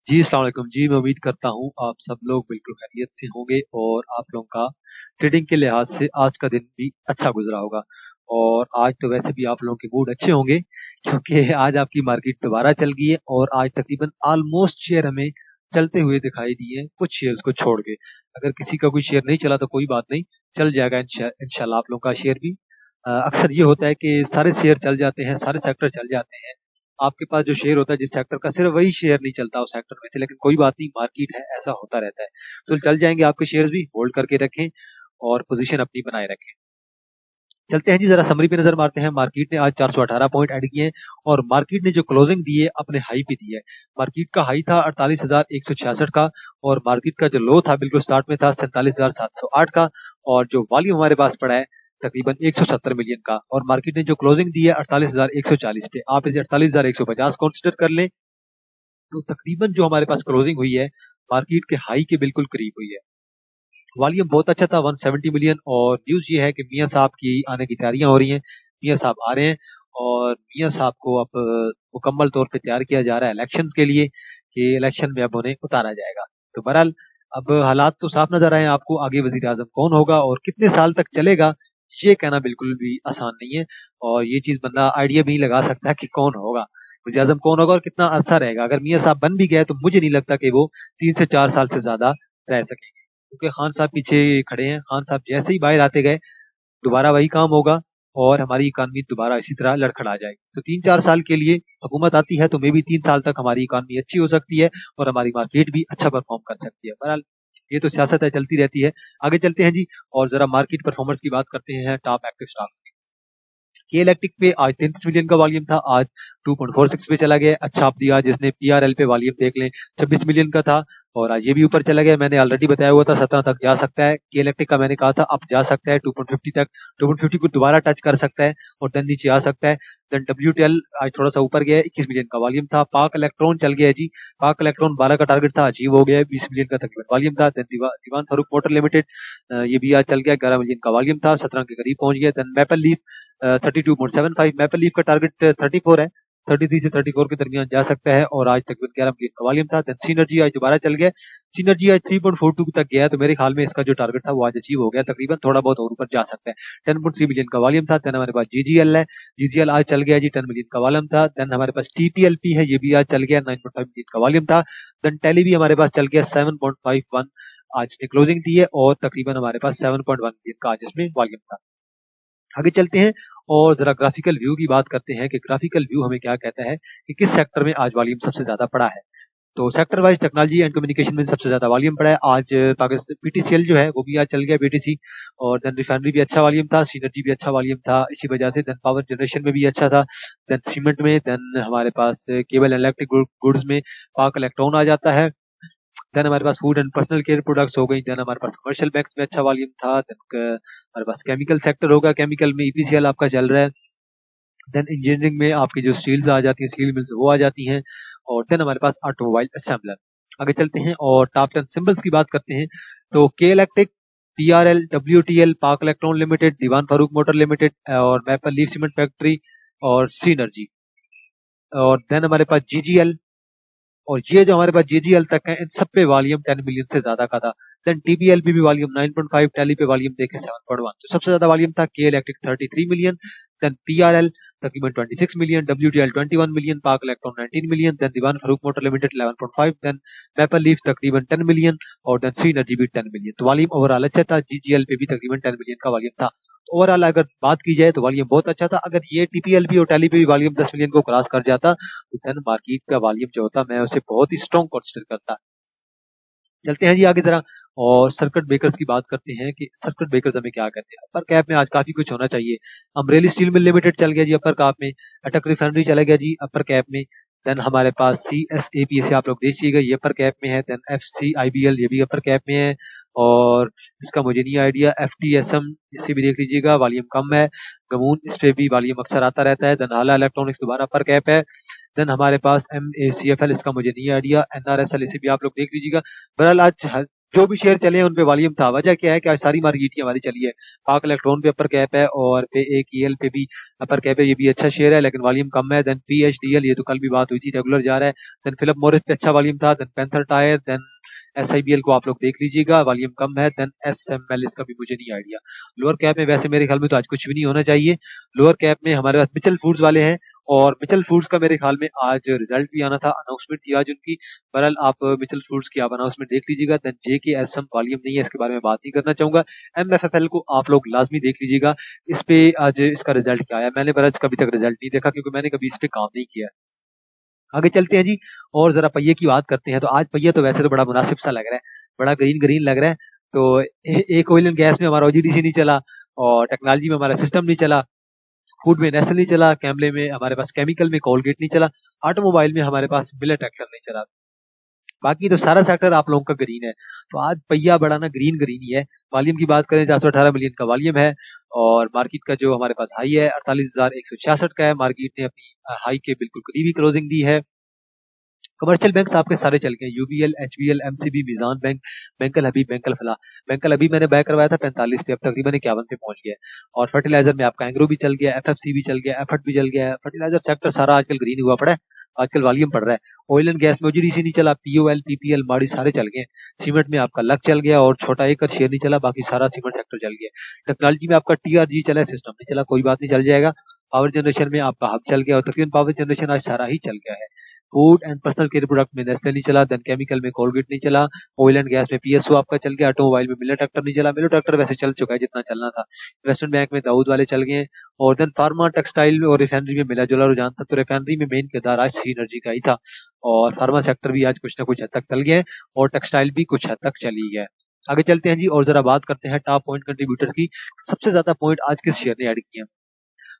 जी, अस्सलाम वालेकुम जी। मैं उम्मीद करता हूँ आप सब लोग बिल्कुल खैरियत से होंगे और आप लोगों का ट्रेडिंग के लिहाज से आज का दिन भी अच्छा गुजरा होगा। और आज तो वैसे भी आप लोगों के मूड अच्छे होंगे क्योंकि आज आपकी मार्केट दोबारा चल गई है और आज तकरीबन ऑलमोस्ट शेयर हमें चलते हुए दिखाई दिए हैं, कुछ शेयर्स को छोड़ के। अगर किसी का कोई शेयर नहीं चला तो कोई बात नहीं, चल जाएगा इंशाल्लाह आप लोगों का शेयर भी। अक्सर ये होता है कि सारे शेयर चल जाते हैं, सारे सेक्टर चल जाते हैं। आपके पास जो शेयर होता है जिस सेक्टर का, सिर्फ वही शेयर नहीं चलता उस सेक्टर में से, लेकिन कोई बात नहीं, मार्केट है, ऐसा होता रहता है। तो चल जाएंगे आपके शेयर्स भी, होल्ड करके रखें और पोजीशन अपनी बनाए रखें। चलते हैं जी, जरा समरी पे नजर मारते हैं। मार्केट ने आज 418 पॉइंट ऐड किए हैं और मार्केट ने जो क्लोजिंग दी है अपने हाई पे दी है। मार्केट का हाई था 48,166 का और मार्केट का जो लो था बिल्कुल स्टार्ट में था 47,708 का। और जो वॉल्यूम हमारे पास पड़ा है तकरीबन 170 मिलियन का, और मार्केट ने जो क्लोजिंग दी है 48,140 पे, आप इसे 48,150 कंसिडर कर लें। तो तकरीबन जो हमारे पास क्लोजिंग हुई है मार्केट के हाई के बिल्कुल करीब हुई है। वॉल्यूम बहुत अच्छा था 170 मिलियन। और न्यूज ये है कि मियां साहब की आने की तैयारियां हो रही हैं, मियां साहब आ रहे हैं और मियां साहब को अब मुकम्मल तौर पे तैयार किया जा रहा है इलेक्शंस के लिए, कि इलेक्शन में अब उन्हें उतारा जाएगा। तो बहरहाल अब हालात तो साफ नजर आए हैं आपको। आगे वजीर आजम कौन होगा और कितने साल तक चलेगा ये कहना बिल्कुल भी आसान नहीं है। और ये चीज बंदा आइडिया भी नहीं लगा सकता कि कौन होगा, वजीर आजम कौन होगा और कितना अरसा रहेगा। अगर मियां साहब बन भी गए तो मुझे नहीं लगता कि वो 3 से 4 साल से ज्यादा रह सकेंगे, क्योंकि खान साहब पीछे खड़े हैं। खान साहब जैसे ही बाहर आते गए दोबारा वही काम होगा और हमारी इकानमी दोबारा इसी तरह लड़खड़ा जाएगी। तो 3-4 साल के लिए हुकूमत आती है तो मे भी 3 साल तक हमारी इकानमी अच्छी हो सकती है और हमारी मार्केट भी अच्छा परफॉर्म कर सकती है। बहरहाल ये तो सियासत है, चलती रहती है। आगे चलते हैं जी और जरा मार्केट परफॉर्मेंस की बात करते हैं टॉप एक्टिव स्टॉक्स की। के इलेक्ट्रिक पे आज 33 मिलियन का वॉल्यूम था, आज 2.46 पे चला गया। अच्छा आप दिया, जिसने पीआरएल पे वॉल्यूम देख लें 26 मिलियन का था और आज ये भी ऊपर चला गया। मैंने ऑलरेडी बताया हुआ था 17 तक जा सकता है। के इलेक्ट्रिक का मैंने कहा था अब जा सकता है 2.50 तक, 2.50 को दोबारा टच कर सकता है और देन नीचे आ सकता है। देन डब्ल्यूटीएल आज थोड़ा सा ऊपर गया है, 21 मिलियन का वॉल्यूम था। पाक इलेक्ट्रॉन चल गया है जी, पाक इलेक्ट्रॉन 12 का टारगेट था, अचीव हो गया है, 20 मिलियन का तकरीबन वॉल्यूम था। Then Dewan Farooq Motor limited, ये भी आज चल गया, 11 मिलियन का वॉल्यूम था, 17 के करीब पहुंच गया। Then maple leaf 32.75, maple leaf का टारगेट 34 है, 33 से 34 के दरमियान जा सकता है और आज तकरीबन 11 मिलियन का वॉल्यूम था। देन सीनर्जी आज दोबारा चल गया, सीनर्जी आज 3.42 तक गया है, तो मेरे ख्याल में इसका जो टारगेट था वो आज अचीव हो गया, तकरीबन थोड़ा बहुत और ऊपर जा सकता है। 10.3 मिलियन का वॉल्यूम था। देन हमारे पास जीजीएल है, जीजीएल आज चल गया जी, 10 मिलियन का वॉल्यूम था। देन हमारे पास टीपीएलपी है, ये भी आज चल गया, 9.5 मिलियन का वॉल्यूम था। देन टेली भी हमारे पास चल गया, 7.51 आज ने क्लोजिंग दी है और तकरीबन हमारे पास 7.1 मिलियन का आज इसमें वॉल्यूम था। आगे चलते हैं और जरा ग्राफिकल व्यू की बात करते हैं कि ग्राफिकल व्यू हमें क्या कहता है कि किस सेक्टर में आज वॉल्यूम सबसे ज्यादा पड़ा है। तो sector wise technology and communication में सबसे ज्यादा वॉल्यूम पड़ा है आज। पाकिस्तान पीटीसीएल जो है वो भी आज चल गया, बीटीसी। और देन रिफाइनरी भी अच्छा वॉल्यूम था, सीनर्जी भी अच्छा वॉल्यूम था इसी वजह से। देन पावर जनरेशन में भी अच्छा था। देन सीमेंट में, देन हमारे पास केबल एंड इलेक्ट्रिक गुड्स में पाक इलेक्ट्रॉन आ जाता है। देन हमारे पास food and personal care products हो गई। देन हमारे पास कमर्शियल बैंक्स में अच्छा वॉल्यूम था। देन हमारे पास केमिकल सेक्टर होगा, केमिकल में ईपीसीएल आपका चल रहा है। देन इंजीनियरिंग में आपकी जो स्टील्स आ जाती हैं, स्टील मिल्स वो आ जाती हैं। और देन हमारे पास ऑटोमोबाइल असेंबलर। आगे चलते हैं और टॉप 10 सिंबल्स की बात करते हैं। तो के इलेक्ट्रिक, पीआरएल, डब्ल्यूटीएल, पाक इलेक्ट्रॉन लिमिटेड, दीवान फारूक मोटर लिमिटेड और मैपल लीफ सीमेंट फैक्ट्री और सीनर्जी। और देन हमारे पास जीजीएल, और ये जो हमारे पास जीजीएल तक है इन सब पे वॉल्यूम 10 मिलियन से ज्यादा का था। देन टीबीएल भी वॉल्यूम 9.5, टैली पे वॉल्यूम देखे 7.1, तो सबसे ज्यादा वॉल्यूम था के इलेक्ट्रिक 33 मिलियन। देन पीआरएल तकरीबन 26 million, WTL 21 million, Pak Electron 19 million, then Dewan Farooq Motor Limited 11.5, then maple Leaf तकरीबन 10 मिलियन और देन सी एनर्जी भी 10 मिलियन। तो वॉल्यूम ओवरऑल अच्छा था, जीजीएल पे भी तकरीबन 10 मिलियन का वॉल्यूम था। ओवरऑल अगर बात की जाए तो वॉल्यूम बहुत अच्छा था। अगर ये टीपीएलपी और टैली पे भी वॉल्यूम 10 मिलियन को क्रॉस कर जाता तो देन मार्केट का वॉल्यूम जो होता मैं उसे बहुत ही स्ट्रॉन्ग कंसिडर करता। चलते हैं जी आगे जरा और सर्किट ब्रेकर्स की बात करते हैं कि सर्किट ब्रेकर्स हमें क्या कहते हैं। अपर कैप में आज काफी कुछ होना चाहिए। अमरेली स्टील मिल लिमिटेड चल गया जी अपर कैप में, अटक रिफाइनरी चला गया जी अपर कैप में। देन हमारे पास सी एस ए पी से आप लोग देखिएगा ये अपर कैप में है। देन एफ सी आई बी एल ये भी अपर कैप में है और इसका मुझे नहीं idea. F T S M इसे भी देख लीजिएगा, वॉल्यूम कम है। गमून इस पे भी वॉल्यूम अक्सर आता रहता है। देन हाला इलेक्ट्रॉनिक्स दोबारा अपर कैप है। देन हमारे पास M A C F L, इसका मुझे नहीं idea. N R S L इसे भी आप लोग देख लीजिएगा। बहरहाल आज जो भी शेयर चले हैं उन पे वॉल्यूम था। वजह क्या है कि आज सारी मार्केट ही हमारी चली है। पाक इलेक्ट्रॉन पे अपर कैप है और पे एक ईएल पे भी अपर कैप है, ये भी अच्छा शेयर है लेकिन वॉल्यूम कम है। देन पीएचडीएल, ये तो कल भी बात हुई थी, रेगुलर जा रहा है। देन फिलिप मॉरिस पे अच्छा वॉल्यूम था। देन पैंथर टायर, देन एसआईबीएल को आप लोग देख लीजिएगा, वॉल्यूम कम है। देन एसएमएल, इसका भी मुझे नहीं आइडिया। लोअर कैप में वैसे मेरे ख्याल में तो आज कुछ भी नहीं होना चाहिए। लोअर कैप में हमारे पास मिचल फूड्स वाले हैं और मिचल फूड्स का मेरे ख्याल में आज रिजल्ट भी आना था, अनाउंसमेंट थी आज उनकी। बहरहाल आप मिचल फूड्स की आप अनाउंसमेंट देख लीजिएगा। देन जे के एस एम वॉल्यूम नहीं है, इसके बारे में बात नहीं करना चाहूंगा। एमएफएफएल को आप लोग लाजमी देख लीजिएगा, इस पे आज इसका रिजल्ट क्या आया। मैंने बरस कभी तक रिजल्ट नहीं देखा क्योंकि मैंने कभी इस पे काम नहीं किया है। आगे चलते हैं जी और जरा पहिए की बात करते हैं। तो आज पहिया तो वैसे तो बड़ा मुनासिब सा लग रहा है, बड़ा ग्रीन ग्रीन लग रहा है। तो एक ऑयल एंड गैस में हमारा ओजीडीसी नहीं चला और टेक्नोलॉजी में हमारा सिस्टम नहीं चला, फूड में नेस्ले नहीं चला, कैमले में हमारे पास केमिकल में कोलगेट नहीं चला, ऑटोमोबाइल में हमारे पास मिलेट ट्रैक्टर नहीं चला। बाकी तो सारा सेक्टर आप लोगों का ग्रीन है। तो आज पहिया बड़ा ना ग्रीन ग्रीन ही है। वॉल्यूम की बात करें 418 मिलियन का वॉल्यूम है और मार्केट का जो हमारे पास हाई है 48,166 का है। मार्केट ने अपनी हाई के बिल्कुल करीबी क्लोजिंग दी है। कमर्शियल बैंक आपके सारे चल गए, यूबीएल, एचबीएल, एमसीबी, मिजान बैंक, बैंकल हबीब, बैंकल फला। बैंकल हबीब मैंने बाय करवाया था 45 पे, अब तकरीबन 51 पे पहुंच गया। और फर्टिलाइजर में आपका एंग्रो भी चल गया, एफएफसी भी चल गया, एफर्ट भी चल गया। फर्टिलाइजर सेक्टर सारा आजकल ग्रीन हुआ पड़ा है, आजकल वॉल्यूम बढ़ रहा है। ऑयल एंड गैस में ओजीडीसी नहीं चला, पीओएल, पीपीएल, माड़ी सारे चल गए। सीमेंट में आपका लक चल गया और छोटा एक शेयर नहीं चला, बाकी सारा सीमेंट सेक्टर चल गया। टेक्नोलॉजी में आपका टीआरजी चला, सिस्टम नहीं चला, कोई बात नहीं, चल जाएगा। पावर जनरेशन में आपका हब चल गया और तकरीबन पावर जनरेशन आज सारा ही चल गया है। Food and personal care product में नेस्ले नहीं चला, देन केमिकल में कोलगेट नहीं चला, ऑयल एंड गैस में पीएसओ आपका चल गया, ऑटोमोबाइल में मिलर ट्रैक्टर नहीं चला, मिलर ट्रैक्टर वैसे चल चुका है जितना चलना था। इन्वेस्टमेंट बैंक में दाऊद वाले चल गए और देन फार्मा, टेक्सटाइल में और रिफाइनरी में मिला जुला रुझान था। तो रिफाइनरी में मेन किरदार आज सी एनर्जी का ही था और फार्मा सेक्टर भी आज कुछ ना कुछ हद तक चल गया है और टेक्सटाइल भी कुछ हद तक चली है। आगे चलते हैं जी और जरा बात करते हैं टॉप पॉइंट कंट्रीब्यूटर्स की। सबसे ज्यादा पॉइंट आज किस शेयर ने ऐड किए हैं?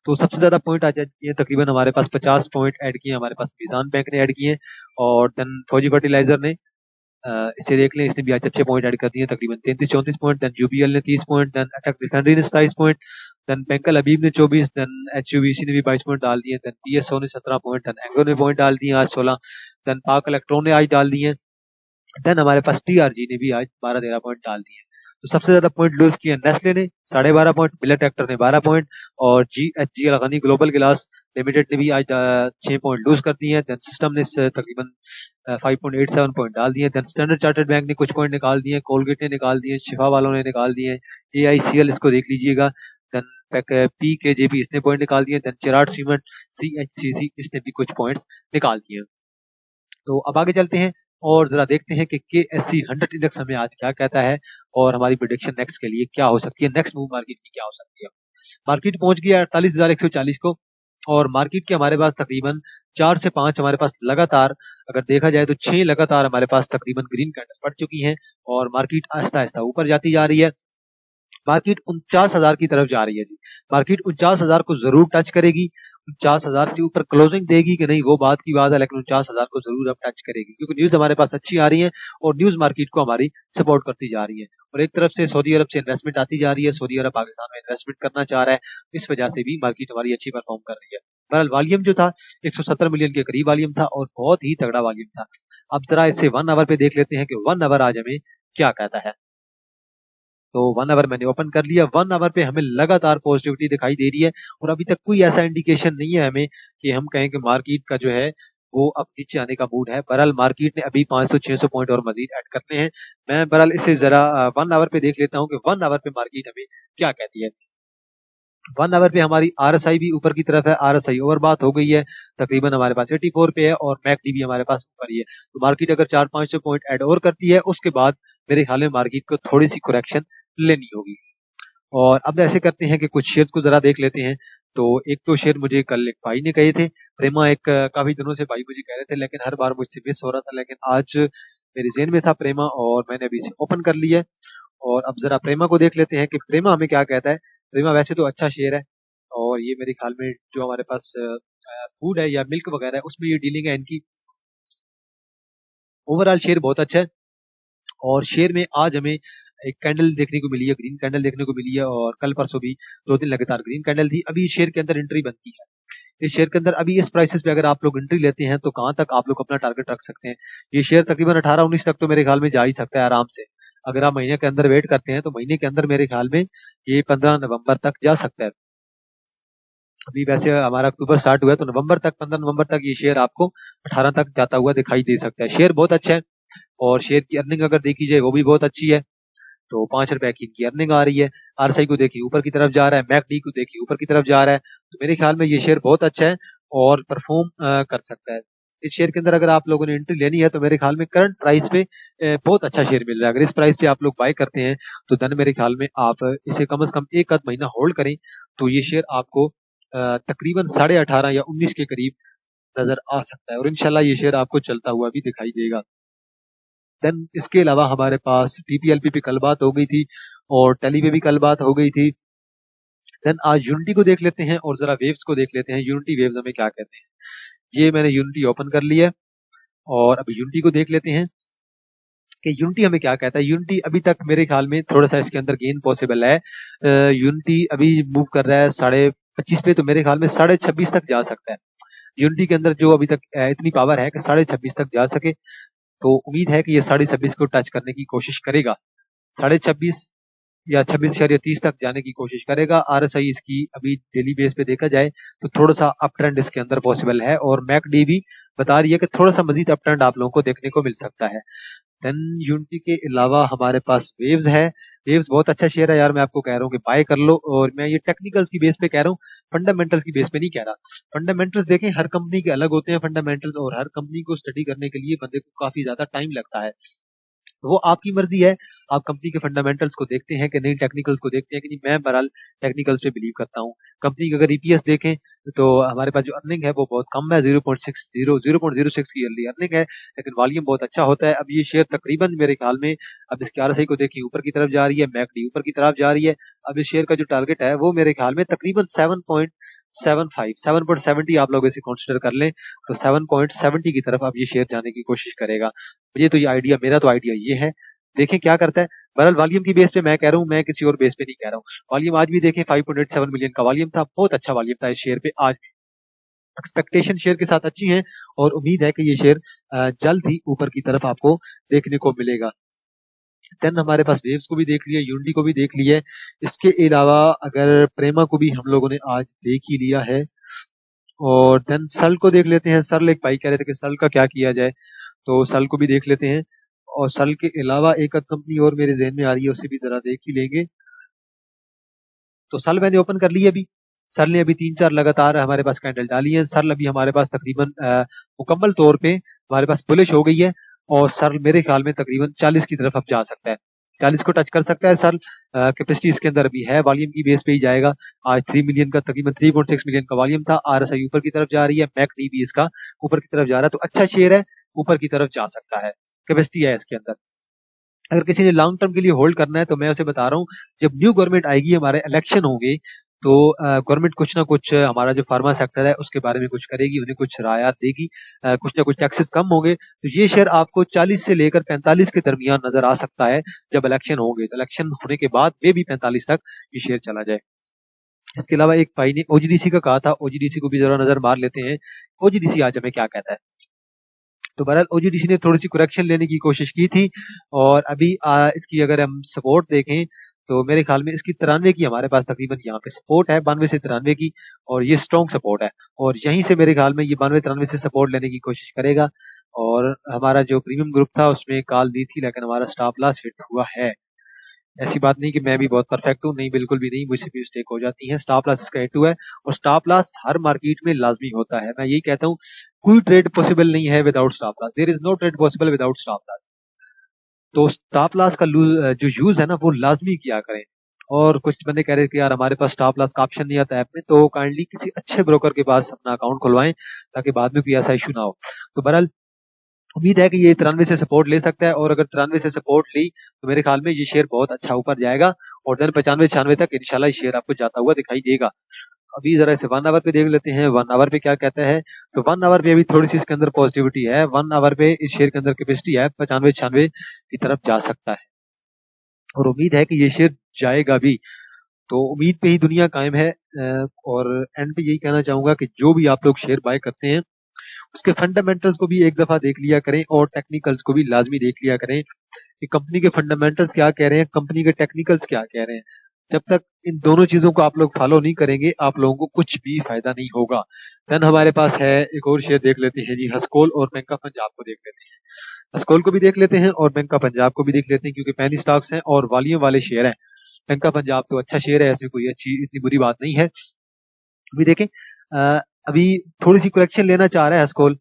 तो सबसे ज्यादा पॉइंट आज ऐड किए तकरीबन हमारे पास 50 पॉइंट ऐड किए हमारे पास मिजान बैंक ने ऐड किए और देन फौजी फर्टिलाइजर ने इसे देख लें, इसने भी आज अच्छे पॉइंट ऐड कर दिए तकरीबन 33-34 पॉइंट। देन यूबीएल ने 30 पॉइंट, देन अटक रिफाइनरी ने 27 पॉइंट, देन बैंकल हबीब ने 24, देन एचयूबीसी ने भी 22 पॉइंट डाल दिए, देन पीएसओ ने 17 पॉइंट, देन एंगो ने पॉइंट डाल दिए आज 16, देन पाक इलेक्ट्रॉन ने आज डाल दिए, देन हमारे पास टीआरजी ने भी आज 12-13 पॉइंट डाल दिए। तो सबसे ज्यादा पॉइंट लूज किए नेस्ले ने 12.5 पॉइंट, मिलर ट्रैक्टर ने 12 पॉइंट और जीएचजीएल गनी ग्लोबल गिलास लिमिटेड ने भी आज 6 पॉइंट लूज कर दिए हैं। देन सिस्टम ने तकरीबन 5.87 पॉइंट डाल दिए। देन स्टैंडर्ड चार्टर्ड बैंक ने कुछ पॉइंट निकाल दिए, कोलगेट ने निकाल दिए, शिफा वालों ने निकाल दिए, एआईसीएल इसको देख लीजिएगा, देन पी के जेपी इसने पॉइंट निकाल दिए, देन चिराट सीमेंट, सीएचसीसी इसने भी कुछ पॉइंट्स निकाल दिए। तो अब आगे चलते हैं और जरा देखते हैं कि KSE 100 इंडेक्स हमें आज क्या कहता है और हमारी प्रेडिक्शन नेक्स्ट के लिए क्या हो सकती है, नेक्स्ट मूव मार्केट की क्या हो सकती है। मार्केट पहुंच गया 48,140 को और मार्केट के हमारे पास तकरीबन 4 से 5 हमारे पास लगातार, अगर देखा जाए तो 6 लगातार हमारे पास तकरीबन ग्रीन कैंडल पड़ चुकी हैं और मार्केट आहिस्ता आहिस्ता ऊपर जाती जा रही है। मार्केट 49,000 की तरफ जा रही है जी। मार्केट 49,000 को जरूर टच करेगी, 49,000 से ऊपर क्लोजिंग देगी कि नहीं वो बात की बात है, लेकिन 49,000 को जरूर अब टच करेगी क्योंकि न्यूज हमारे पास अच्छी आ रही है और न्यूज मार्केट को हमारी सपोर्ट करती जा रही है। और एक तरफ से सऊदी अरब से इन्वेस्टमेंट आती जा रही है, सऊदी अरब पाकिस्तान में इन्वेस्टमेंट करना चाह रहा है, इस वजह से भी मार्केट हमारी अच्छी परफॉर्म कर रही है। बहरहाल वॉल्यूम जो था 170 मिलियन के करीब वॉल्यूम था और बहुत ही तगड़ा वॉल्यूम था। अब जरा इसे 1 आवर पे देख लेते हैं कि 1 आवर आज हमें क्या कहता है। तो 1 आवर मैंने ओपन कर लिया। 1 आवर पे हमें लगातार पॉजिटिविटी दिखाई दे रही है और अभी तक कोई ऐसा इंडिकेशन नहीं है हमें कि हम कहें कि मार्केट का जो है वो अब नीचे आने का मूड है। बहरहाल मार्केट ने अभी 500-600 पॉइंट और मजीद ऐड करने हैं। मैं बहरहाल इसे जरा 1 आवर पे देख लेता हूँ कि 1 आवर पे मार्केट हमें क्या कहती है। 1 आवर पे हमारी आरएसआई भी ऊपर की तरफ है, आरएसआई ओवर बात हो गई है, तकरीबन हमारे पास 84 पे है और मैकडी भी हमारे पास ऊपर ही है। तो मार्केट अगर 400-500 पॉइंट ऐड और करती है उसके बाद मेरे ख्याल में मार्केट को थोड़ी सी करेक्शन लेनी होगी। और अब ऐसे करते हैं कि कुछ शेयर्स को जरा देख लेते हैं। तो एक तो शेयर मुझे कल एक भाई ने कहे थे, प्रेमा, एक काफी दिनों से भाई मुझे कह रहे थे लेकिन हर बार मुझसे मिस हो रहा था, लेकिन आज मेरे जेहन में था प्रेमा और मैंने अभी इसे ओपन कर लिया है। और अब जरा प्रेमा को देख लेते हैं कि प्रेमा हमें क्या कहता है। प्रेमा वैसे तो अच्छा शेयर है और ये मेरे ख्याल में जो हमारे पास फूड है या मिल्क वगैरह है उसमें ये डीलिंग है इनकी। ओवरऑल शेयर बहुत अच्छा है और शेयर में आज हमें एक कैंडल देखने को मिली है, ग्रीन कैंडल देखने को मिली है और कल परसों भी 2 दिन लगातार ग्रीन कैंडल थी। अभी शेयर के अंदर एंट्री बनती है, इस शेयर के अंदर अभी इस प्राइसेस पे अगर आप लोग एंट्री लेते हैं तो कहां तक आप लोग अपना टारगेट रख सकते हैं। ये शेयर तकरीबन 18-19 तक तो मेरे ख्याल में जा ही सकता है आराम से। अगर आप महीने के अंदर वेट करते हैं तो महीने के अंदर मेरे ख्याल में ये 15 नवंबर तक जा सकता है। अभी वैसे हमारा अक्टूबर स्टार्ट हुआ है तो नवंबर तक, 15 नवंबर तक ये शेयर आपको 18 तक जाता हुआ दिखाई दे सकता है। शेयर बहुत अच्छा है और शेयर की अर्निंग अगर देखी जाए वो भी बहुत अच्छी है। तो 5 रुपए की इनकी अर्निंग आ रही है। आरएसआई को देखिए ऊपर की तरफ जा रहा है, मैकडी को देखिए ऊपर की तरफ जा रहा है। तो मेरे ख्याल में ये शेयर बहुत अच्छा है और परफॉर्म कर सकता है। इस शेयर के अंदर अगर आप लोगों ने एंट्री लेनी है तो मेरे ख्याल में करंट प्राइस पे बहुत अच्छा शेयर मिल रहा है। अगर इस प्राइस पे आप लोग बाय करते हैं तो देन मेरे ख्याल में आप इसे कम से कम एक आध महीना होल्ड करें तो ये शेयर आपको तकरीबन 18.5 या 19 के करीब नजर आ सकता है और इंशाल्लाह ये शेयर आपको चलता हुआ भी दिखाई देगा। देन इसके अलावा हमारे पास टीपीएलपी पे कल बात हो गई थी और टेली पे भी कल बात हो गई थी। देन आज यूनिटी को देख लेते हैं और जरा वेव्स को देख लेते हैं। यूनिटी वेव्स हमें क्या कहते हैं। ये मैंने यूनिटी ओपन कर लिया है और अब यूनिटी को देख लेते हैं कि यूनिटी हमें क्या कहता है। यूनिटी अभी तक मेरे ख्याल में थोड़ा सा इसके अंदर गेन पॉसिबल है। यूनिटी अभी मूव कर रहा है 25.5 पे, तो मेरे ख्याल में 26.5 तक जा सकता है। यूनिटी के अंदर जो अभी तक इतनी पावर है कि 26.5 तक जा सके, तो उम्मीद है कि ये 26.5 को टच करने की कोशिश करेगा। 26.5 या 26.30 तक जाने की कोशिश करेगा। आरएसआई इसकी अभी डेली बेस पे देखा जाए तो थोड़ा सा अप ट्रेंड इसके अंदर पॉसिबल है और मैकडी भी बता रही है कि थोड़ा सा मजीद अप ट्रेंड आप लोगों को देखने को मिल सकता है। देन यूनिटी के अलावा हमारे पास वेव्स है। वेव्स बहुत अच्छा शेयर है यार, मैं आपको कह रहा हूँ कि बाय कर लो। और मैं ये टेक्निकल्स की बेस पे कह रहा हूँ, फंडामेंटल्स की बेस पे नहीं कह रहा। फंडामेंटल्स देखें, हर कंपनी के अलग होते हैं फंडामेंटल्स और हर कंपनी को स्टडी करने के लिए बंदे को काफी ज्यादा टाइम लगता है। तो वो आपकी मर्जी है, आप कंपनी के फंडामेंटल्स को देखते हैं कि नहीं, टेक्निकल्स को देखते हैं कि नहीं। मैं बहरहाल टेक्निकल्स पे बिलीव करता हूँ। कंपनी का अगर ईपीएस देखें तो हमारे पास जो अर्निंग है वो बहुत कम है, 0.06 की अर्ली अर्निंग है, लेकिन वॉल्यूम बहुत अच्छा होता है। अब ये शेयर तकरीबन मेरे ख्याल में, अब इसके आरएसआई को देखिए ऊपर की तरफ जा रही है, मैकडी ऊपर की तरफ जा रही है। अब इस शेयर का जो टारगेट है वो मेरे ख्याल में तकरीबन 7.70 आप लोग इसे कंसिडर कर लें तो 7.70 की तरफ अब ये शेयर जाने की कोशिश करेगा। ये तो ये आइडिया, मेरा तो आइडिया ये है। देखें क्या करता है। बहरहाल वॉल्यूम की बेस पे मैं कह रहा हूँ, मैं किसी और बेस पे नहीं कह रहा हूँ। वॉल्यूम आज भी देखें 5.87 मिलियन का वॉल्यूम था, बहुत अच्छा वॉल्यूम था इस शेयर पे आज भी। एक्सपेक्टेशन शेयर के साथ अच्छी है और उम्मीद है कि ये शेयर जल्द ही ऊपर की तरफ आपको देखने को मिलेगा। देन हमारे पास वेव्स को भी देख लिया, यूनिटी को भी देख लिया है। इसके अलावा अगर प्रेमा को भी हम लोगों ने आज देख ही लिया है और देन सल को देख लेते हैं। सल, एक भाई कह रहे थे कि सल का क्या किया जाए, तो सल को भी देख लेते हैं। और सल के अलावा एक आध कंपनी और मेरे जहन में आ रही है, उसे भी जरा देख ही लेंगे। तो सल मैंने ओपन कर ली है अभी। सल ने अभी 3-4 लगातार हमारे पास कैंडल डाली है। सल अभी हमारे पास तकरीबन मुकम्मल तौर पे हमारे पास बुलिश हो गई है और सल मेरे ख्याल में तकरीबन 40 की तरफ अब जा सकता है, 40 को टच कर सकता है सल। कैपेसिटी इसके अंदर अभी है, वॉल्यूम की बेस पे ही जाएगा। आज 3 मिलियन का, तकरीबन 3.6 मिलियन का वॉल्यूम था। आरएसआई ऊपर की तरफ जा रही है, मैकडी भी इसका ऊपर की तरफ जा रहा है, तो अच्छा शेयर है, ऊपर की तरफ जा सकता है, कैपेसिटी है इसके अंदर। अगर किसी ने लॉन्ग टर्म के लिए होल्ड करना है तो मैं उसे बता रहा हूँ, जब न्यू गवर्नमेंट आएगी, हमारे इलेक्शन होंगे, तो गवर्नमेंट कुछ ना कुछ हमारा जो फार्मा सेक्टर है उसके बारे में कुछ करेगी, उन्हें कुछ राहत देगी, कुछ ना कुछ टैक्सेस कम होंगे, तो ये शेयर आपको 40 से लेकर 45 के दरमियान नजर आ सकता है जब इलेक्शन होंगे। तो इलेक्शन होने के बाद में भी 45 तक ये शेयर चला जाए। इसके अलावा एक भाई ने ओजीडीसी का कहा था, ओजीडीसी को भी जरा नजर मार लेते हैं। ओजीडीसी आज हमें क्या कहता है। तो बहरहाल ओजीडीसी ने थोड़ी सी करेक्शन लेने की कोशिश की थी और अभी इसकी अगर हम सपोर्ट देखें तो मेरे ख्याल में इसकी 93 की हमारे पास तकरीबन यहाँ पे सपोर्ट है, 92 से 93 की, और ये स्ट्रॉन्ग सपोर्ट है और यहीं से मेरे ख्याल में ये 92-93 से सपोर्ट लेने की कोशिश करेगा। और हमारा जो प्रीमियम ग्रुप था उसमें कॉल दी थी, लेकिन हमारा स्टॉप लॉस हिट हुआ है। ऐसी बात नहीं कि मैं भी बहुत परफेक्ट हूँ, नहीं, बिल्कुल भी नहीं, मुझसे भी मिस्टेक हो जाती है। स्टॉप लॉस इसका हिट हुआ है और स्टॉप लॉस हर मार्केट में लाजमी होता है। मैं यही कहता हूँ, कोई ट्रेड पॉसिबल नहीं है without stop loss, there is no trade possible without stop loss. तो स्टॉप लॉस का जो यूज है ना वो लाजमी किया करें। और कुछ बंदे कह रहे थे कि यार हमारे पास स्टॉप लॉस का ऑप्शन नहीं आता ऐप में, तो काइंडली किसी अच्छे ब्रोकर के पास अपना अकाउंट खुलवाएं ताकि बाद में कोई ऐसा इशू ना हो। तो बहरहाल उम्मीद है कि ये 93 से सपोर्ट ले सकता है और अगर 93 से सपोर्ट ली तो मेरे ख्याल में ये शेयर बहुत अच्छा ऊपर जाएगा और देन 95-96 तक इंशाल्लाह ये शेयर आपको जाता हुआ दिखाई देगा। अभी जरा इसे 1 आवर पे देख लेते हैं, 1 आवर पे क्या कहता है। तो 1 आवर पे अभी थोड़ी सी इसके अंदर पॉजिटिविटी है। 1 आवर पे इस शेयर के अंदर कैपेसिटी है 95-96 की तरफ जा सकता है और उम्मीद है कि ये शेयर जाएगा भी। तो उम्मीद पे ही दुनिया कायम है। और एंड पे यही कहना चाहूंगा कि जो भी आप लोग शेयर बाय करते हैं उसके फंडामेंटल्स को भी एक दफा देख लिया करें और टेक्निकल्स को भी लाजमी देख लिया करें। कि कंपनी के फंडामेंटल्स क्या कह रहे हैं, कंपनी के टेक्निकल्स क्या कह रहे हैं। जब तक इन दोनों चीजों को आप लोग फॉलो नहीं करेंगे, आप लोगों को कुछ भी फायदा नहीं होगा। देन हमारे पास है एक और शेयर, देख लेते हैं जी, हस्कोल और बैंक ऑफ पंजाब को देख लेते हैं। हस्कोल को भी देख लेते हैं और बैंक ऑफ पंजाब को भी देख लेते हैं, क्योंकि पेनी स्टॉक्स हैं और वॉल्यूम वाले शेयर हैं। बैंक ऑफ पंजाब तो अच्छा शेयर है, इसमें कोई अच्छी इतनी बुरी बात नहीं है। अभी देखें, अभी थोड़ी सी करेक्शन लेना चाह रहा है हस्कोल,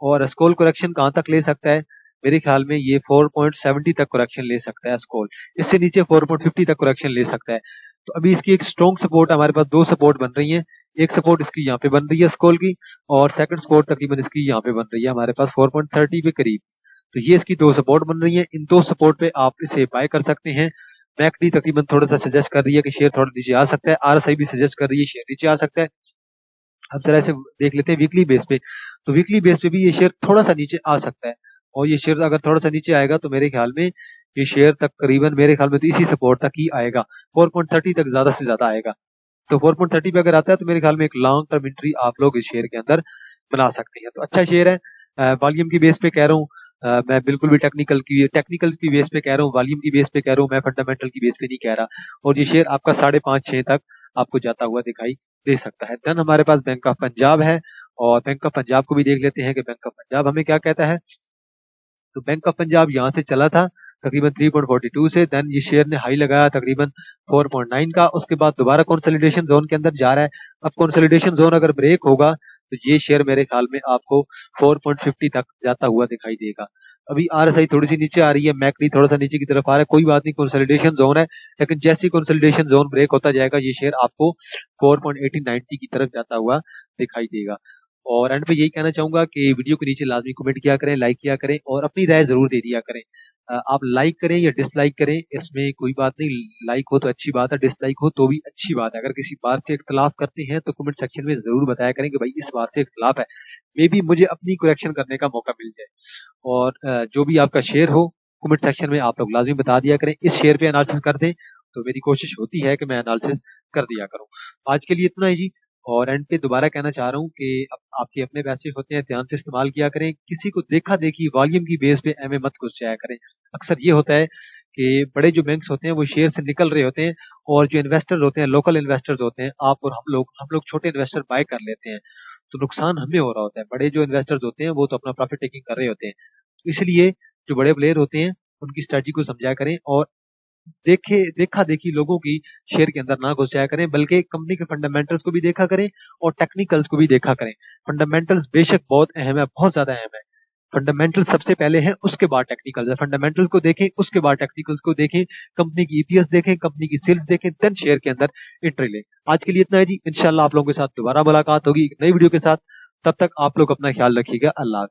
और हस्कोल करेक्शन कहां तक ले सकता है, मेरे ख्याल में ये 4.70 तक करेक्शन ले सकता है हस्कोल, इससे नीचे 4.50 तक करेक्शन ले सकता है। तो अभी इसकी एक स्ट्रॉन्ग सपोर्ट, हमारे पास दो सपोर्ट बन रही हैं। एक सपोर्ट इसकी यहाँ पे बन रही है स्कोल की, और सेकंड सपोर्ट तकरीबन इसकी यहाँ पे बन रही है हमारे पास 4.30 के करीब। तो ये इसकी दो सपोर्ट बन रही है, इन दो सपोर्ट पे आप इसे बाय कर सकते हैं। मैकडी तकरीबन थोड़ा सा सजेस्ट कर रही है कि शेयर थोड़ा नीचे आ सकता है, आरएसआई भी सजेस्ट कर रही है शेयर नीचे आ सकता है। अब जरा ऐसे देख लेते हैं वीकली बेस पे, तो वीकली बेस पे भी ये शेयर थोड़ा सा नीचे आ सकता है, और ये शेयर अगर थोड़ा सा नीचे आएगा तो मेरे ख्याल में ये शेयर तकरीबन, मेरे ख्याल में तो इसी सपोर्ट तक ही आएगा, 4.30 तक ज्यादा से ज्यादा आएगा। तो 4.30 पे अगर आता है तो मेरे ख्याल में एक लॉन्ग टर्म एंट्री आप लोग इस शेयर के अंदर बना सकते हैं। तो अच्छा शेयर है, वॉल्यूम की बेस पे कह रहा हूँ, मैं बिल्कुल भी टेक्निकल की बेस पे कह रहा हूँ, वॉल्यूम की बेस पे कह रहा हूँ, मैं फंडामेंटल की बेस पे नहीं कह रहा। और ये शेयर आपका 5.5-6 तक आपको जाता हुआ दिखाई दे सकता है। देन हमारे पास बैंक ऑफ पंजाब है, और बैंक ऑफ पंजाब को भी देख लेते हैं कि बैंक ऑफ पंजाब हमें क्या कहता है। तो बैंक ऑफ पंजाब यहाँ से चला था तकरीबन 3.42 से, देन ये शेयर ने हाई लगाया तकरीबन 4.9 का, उसके बाद दोबारा कंसोलिडेशन जोन के अंदर जा रहा है। अब कंसोलिडेशन जोन अगर ब्रेक होगा तो ये शेयर मेरे ख्याल में आपको 4.50 तक जाता हुआ दिखाई देगा। अभी आरएसआई थोड़ी सी नीचे आ रही है, मैकडी थोड़ा सा नीचे की तरफ आ रहा है, कोई बात नहीं, कंसोलिडेशन जोन है, लेकिन जैसे ही कंसोलिडेशन जोन ब्रेक होता जाएगा ये शेयर आपको 4.80-90 की तरफ जाता हुआ दिखाई देगा। और एंड पे यही कहना चाहूंगा कि वीडियो के नीचे लाजमी कमेंट किया करें, लाइक किया करें, और अपनी राय जरूर दे दिया करें। आप लाइक करें या डिसलाइक करें, इसमें कोई बात नहीं, लाइक हो तो अच्छी बात है, डिसलाइक हो तो भी अच्छी बात है। अगर किसी बात से इख्तलाफ करते हैं तो कमेंट सेक्शन में जरूर बताया करें कि भाई इस बात से इख्तलाफ है, मे बी मुझे अपनी करेक्शन करने का मौका मिल जाए। और जो भी आपका शेयर हो कमेंट सेक्शन में आप लोग लाजमी बता दिया करें। इस शेयर पे एनालिसिस कर दें तो मेरी कोशिश होती है कि मैं एनालिसिस कर दिया करूं। आज के लिए इतना ही जी, और एंड पे दोबारा कहना चाह रहा हूँ कि अब आपके अपने पैसे होते हैं, ध्यान से इस्तेमाल किया करें, किसी को देखा देखी वॉल्यूम की बेस पे एम मत घुस जाया करें। अक्सर ये होता है कि बड़े जो बैंक्स होते हैं वो शेयर से निकल रहे होते हैं, और जो इन्वेस्टर होते हैं, लोकल इन्वेस्टर्स होते हैं, आप और हम लोग छोटे इन्वेस्टर बाय कर लेते हैं, तो नुकसान हमें हो रहा होता है। बड़े जो इन्वेस्टर्स होते हैं वो तो अपना प्रॉफिट टेकिंग कर रहे होते हैं, तो इसलिए जो बड़े प्लेयर होते हैं उनकी स्ट्रेटजी को समझा करें, और देखा देखी लोगों की शेयर के अंदर ना घुस जाया करें, बल्कि कंपनी के फंडामेंटल्स को भी देखा करें और टेक्निकल्स को भी देखा करें। फंडामेंटल्स बेशक बहुत अहम है, बहुत ज्यादा अहम है। फंडामेंटल सबसे पहले है, उसके बाद टेक्निकल्स है। फंडामेंटल्स को देखें, उसके बाद टेक्निकल्स को देखें, कंपनी की ईपीएस देखें, कंपनी की सेल्स देखें, देन शेयर के अंदर एंट्री लें। आज के लिए इतना है जी, इंशाल्लाह आप लोगों के साथ दोबारा मुलाकात होगी एक नई वीडियो के साथ। तब तक आप लोग अपना ख्याल रखिएगा। अल्लाह।